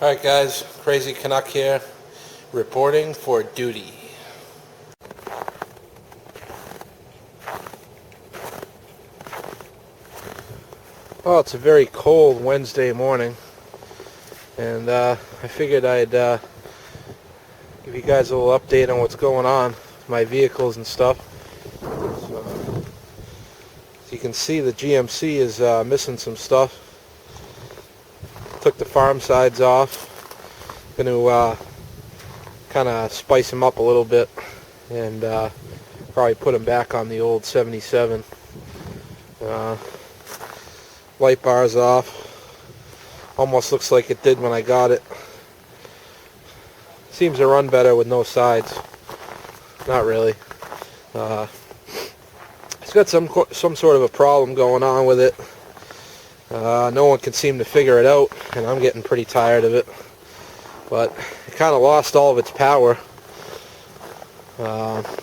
Alright guys, Crazy Canuck here, reporting for duty. Well, it's a very cold Wednesday morning, and I figured I'd give you guys a little update on what's going on with my vehicles and stuff. So, as you can see, the GMC is missing some stuff. Took the farm sides off. Going to kind of spice them up a little bit and probably put them back on the old 77. Light bars off. Almost looks like it did when I got it. Seems to run better with no sides. Not really. It's got some sort of a problem going on with it. No one can seem to figure it out, and I'm getting pretty tired of it. But it kind of lost all of its power.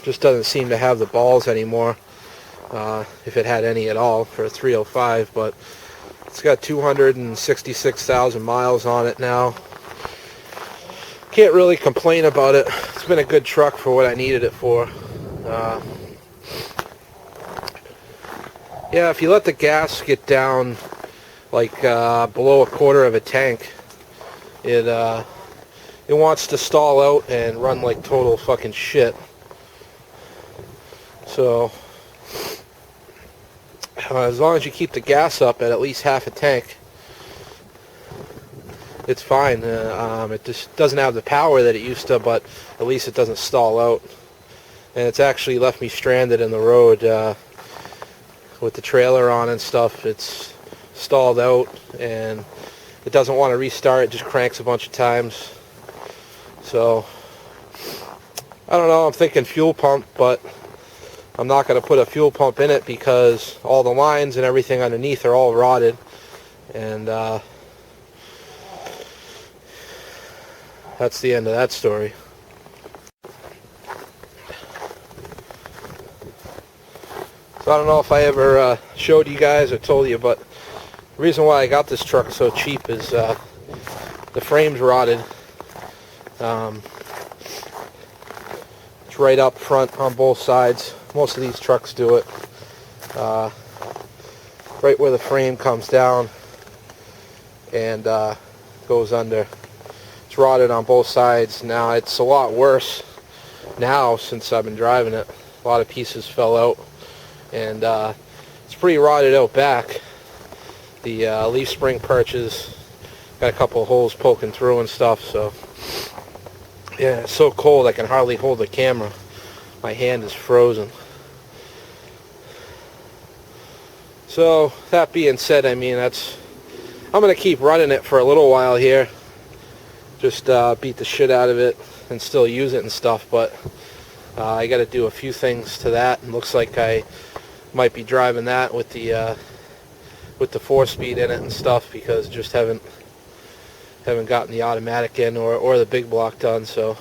Just doesn't seem to have the balls anymore, if it had any at all, for a 305. But it's got 266,000 miles on it now. Can't really complain about it. It's been a good truck for what I needed it for. Yeah, if you let the gas get down like below a quarter of a tank, it wants to stall out and run like total fucking shit. So as long as you keep the gas up at least half a tank, it's fine. It just doesn't have the power that it used to, but at least it doesn't stall out. And it's actually left me stranded in the road with the trailer on and stuff. It's stalled out and it doesn't want to restart. It just cranks a bunch of times. So I don't know, I'm thinking fuel pump, but I'm not going to put a fuel pump in it because all the lines and everything underneath are all rotted, and that's the end of that story. So I don't know if I ever showed you guys or told you, but the reason why I got this truck so cheap is the frame's rotted. It's right up front on both sides. Most of these trucks do it. Right where the frame comes down and goes under. It's rotted on both sides. Now it's a lot worse now since I've been driving it. A lot of pieces fell out, and it's pretty rotted out back. The leaf spring perches got a couple of holes poking through and stuff. So yeah, it's so cold I can hardly hold the camera. My hand is frozen. So that being said, I mean, I'm gonna keep running it for a little while here. Just beat the shit out of it and still use it and stuff. But I got to do a few things to that. And looks like I might be driving that with the 4-speed in it and stuff, because just haven't gotten the automatic in or the big block done. So,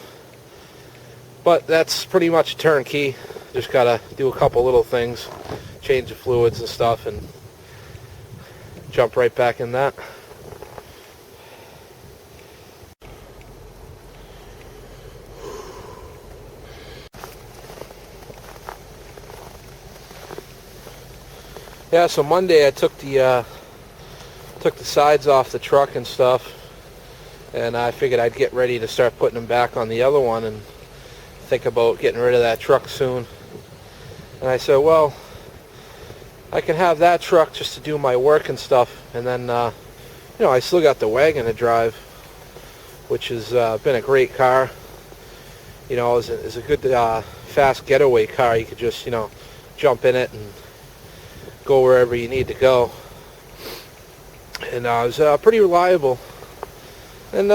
but that's pretty much a turnkey. Just gotta do a couple little things, change the fluids and stuff, and jump right back in that. Yeah, so Monday I took the sides off the truck and stuff, and I figured I'd get ready to start putting them back on the other one and think about getting rid of that truck soon. And I said, well, I can have that truck just to do my work and stuff, and then I still got the Wagon to drive, which has been a great car. Is a good fast getaway car. You could just jump in it and go wherever you need to go, and it was pretty reliable. And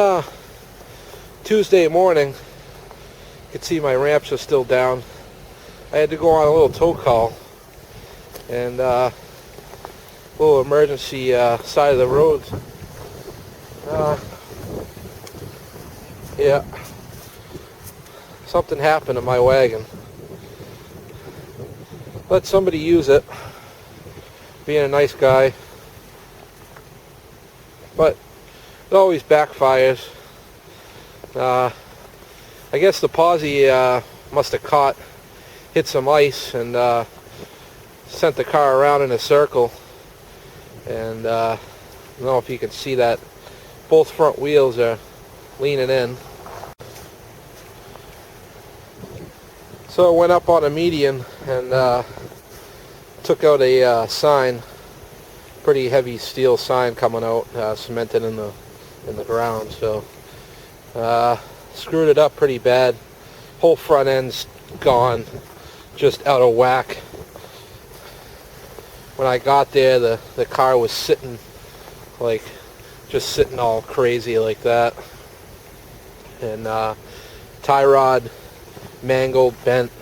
Tuesday morning, you could see my ramps are still down. I had to go on a little tow call, and a little emergency side of the road. Yeah, something happened to my Wagon. Let somebody use it, being a nice guy. But always backfires. I guess the posi must have hit some ice and sent the car around in a circle. And I don't know if you can see that both front wheels are leaning in. So I went up on a median and took out a sign, pretty heavy steel sign coming out, cemented in the ground. So screwed it up pretty bad. Whole front end's gone, just out of whack. When I got there, the car was sitting just sitting all crazy like that. And tie rod mangled, bent,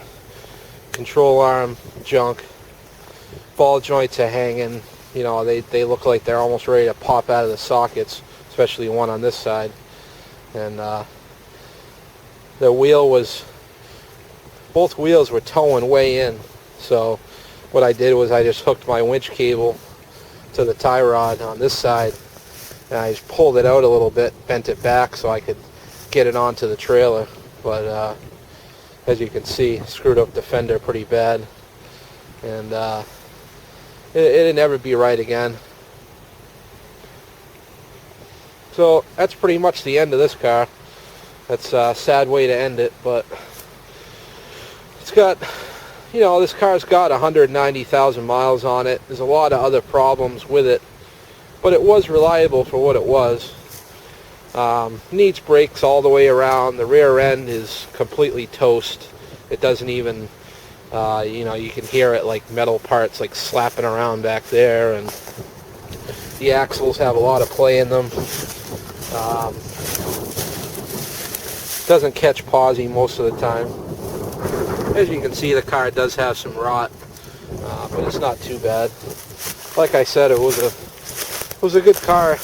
control arm junk, ball joints are hanging. You know, they look like they're almost ready to pop out of the sockets, especially one on this side. And both wheels were towing way in. So what I did was I just hooked my winch cable to the tie rod on this side, and I just pulled it out a little bit, bent it back so I could get it onto the trailer. But as you can see, screwed up the fender pretty bad, and it'd never be right again. So that's pretty much the end of this car. That's a sad way to end it, but it's got, you know, this car's got 190,000 miles on it. There's a lot of other problems with it, but it was reliable for what it was. Needs brakes all the way around. The rear end is completely toast. It doesn't even, you know, you can hear it like metal parts like slapping around back there, and the axles have a lot of play in them. Doesn't catch posi most of the time. As you can see, the car does have some rot, but it's not too bad. Like I said, it was a good car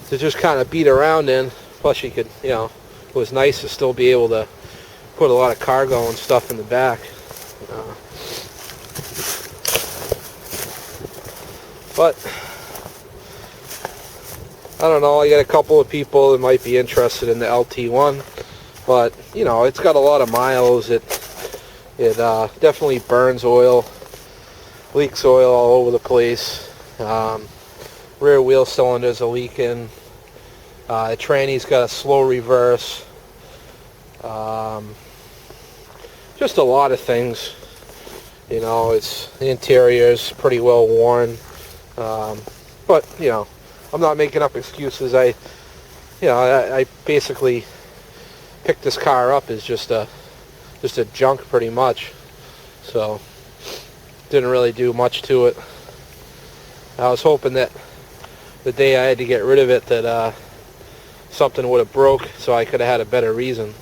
to just kind of beat around in. Plus, you could, you know, it was nice to still be able to put a lot of cargo and stuff in the back. But I don't know. I got a couple of people that might be interested in the LT1, but you know, it's got a lot of miles. It definitely burns oil, leaks oil all over the place. Rear wheel cylinders are leaking. The tranny's got a slow reverse. Just a lot of things. You know, the interior's pretty well worn. But you know, I'm not making up excuses. I basically picked this car up as just a junk pretty much. So didn't really do much to it. I was hoping that the day I had to get rid of it that something would have broke so I could have had a better reason.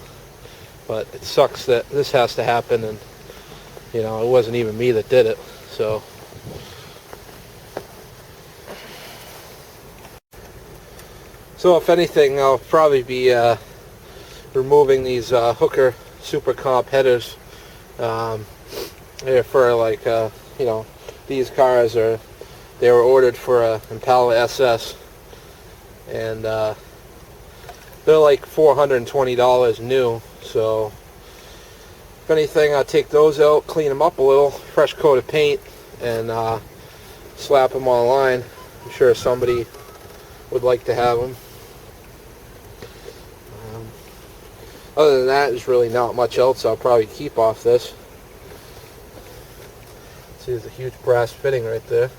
But it sucks that this has to happen, and you know, it wasn't even me that did it. So if anything, I'll probably be removing these Hooker Super Comp headers. They're for like, you know, these cars they were ordered for a Impala SS, and they're like $420 new. So if anything, I'll take those out, clean them up a little, fresh coat of paint, and slap them online. I'm sure somebody would like to have them. Other than that, there's really not much else I'll probably keep off this. See, there's a huge brass fitting right there.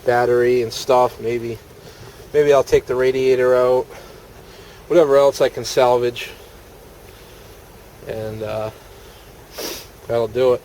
Battery and stuff. Maybe I'll take the radiator out. Whatever else I can salvage. And that'll do it.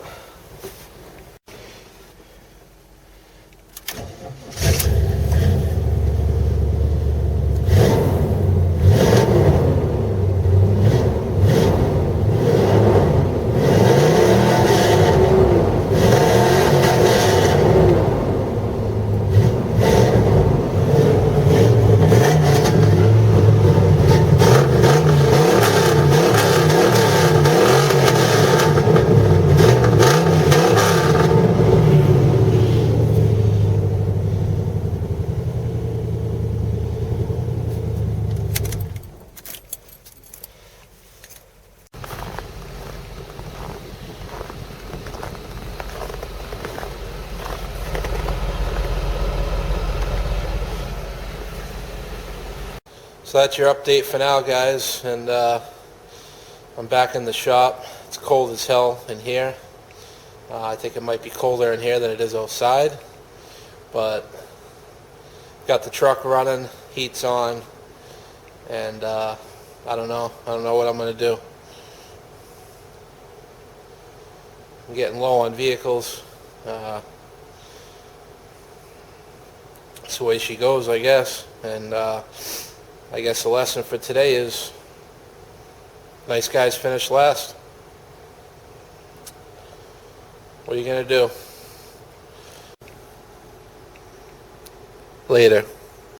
So that's your update for now, guys, and I'm back in the shop. It's cold as hell in here. I think it might be colder in here than it is outside, but got the truck running, heat's on, and I don't know what I'm going to do. I'm getting low on vehicles. That's the way she goes, I guess. And I guess the lesson for today is nice guys finish last. What are you going to do? Later.